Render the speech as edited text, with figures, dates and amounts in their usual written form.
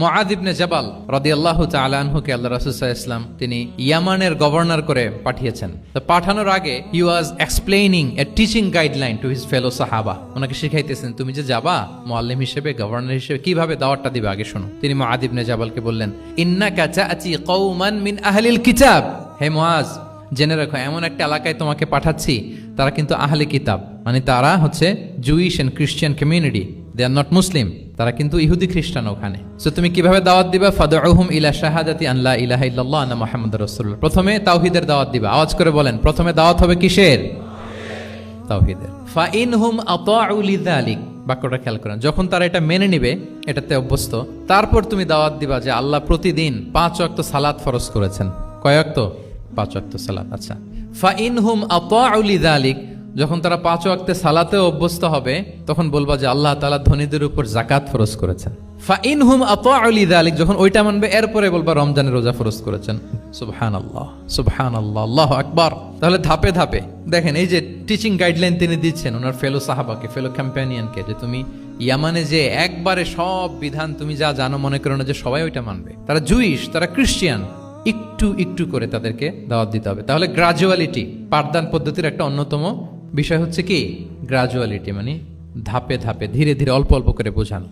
মুআয ইবনে জাবাল রাদিয়াল্লাহু তাআলা আনহুকে আল্লাহ রাসূল সাল্লাল্লাহু আলাইহি ওয়াসাল্লাম তিনি ইয়ামানের গভর্নর করে পাঠিয়েছেন। তো পাঠানোর আগে he was explaining a teaching guideline to his fellow সাহাবা। ওনাকে শিখাইতেছেন তুমি যে যাবা মুআল্লিম হিসেবে, গভর্নর হিসেবে কিভাবে দাওয়াতটা দিবে আগে শোনো। তিনি মুআয ইবনে জাবালকে বললেন, ইন্নাকা তা'তি কওমান মিন আহলিল কিতাব। হে মুআয, জেনে রাখো এমন একটা এলাকায় তোমাকে পাঠাচ্ছি তারা কিন্তু আহলে কিতাব, মানে তারা হচ্ছে Jewish and Christian community, they are not Muslim, তারা কিন্তু ইহুদি খ্রিস্টান ওখানে। সো তুমি কিভাবে দাওয়াত দিবা? ফাদউহুম ইলা শাহাদাতি আন লা ইলাহা ইল্লাল্লাহ আন্না মুহাম্মাদুর রাসূলুল্লাহ। প্রথমে তাওহীদের দাওয়াত দিবা। আওয়াজ করে বলেন, প্রথমে দাওয়াত হবে কিসের? তাওহীদের। ফা ইনহুম আতাউ লিযালিক, বাক্যটা খেয়াল করেন, যখন তারা এটা মেনে নিবে, এটাতে অভ্যস্ত, তারপর তুমি দাওয়াত দিবা যে আল্লাহ প্রতিদিন 5 ওয়াক্ত সালাত ফরজ করেছেন। কয় ওয়াক্ত? 5 ওয়াক্ত সালাত। আচ্ছা, ফা ইনহুম আতাউ লিযালিক, যখন তারা 5 ওয়াক্তে সালাতে অভ্যস্ত হবে তখন বলবা যে আল্লাহ তাআলা ধনীদের উপর যাকাত ফরজ করেছেন। ফা ইনহুম আতাউ লিযালিক, যখন ওইটা মানবে এরপরে বলবা রমজানের রোজা ফরজ করেছেন। সুবহানাল্লাহ, সুবহানাল্লাহ, আল্লাহু আকবার। তাহলে ধাপে ধাপে দেখেন, এই যে টিচিং গাইডলাইন তিনি দিচ্ছেন ওনার ফেলো সাহাবাকে, ফেলো কম্প্যানিয়নকে, যে তুমি ইয়ামানে যে একবারে সব বিধান তুমি যা জানো মনে করো না যে সবাই ওইটা মানবে। তারা জুইশ, তারা খ্রিস্টিয়ান, একটু একটু করে তাদেরকে দাওয়াত দিতে হবে। তাহলে গ্রাজুয়ালিটি, পাঠদান পদ্ধতির একটা অন্যতম বিষয় হচ্ছে কি গ্রাজুয়ালিটি, মানে ধাপে ধাপে ধীরে ধীরে অল্প অল্প করে বোঝানো।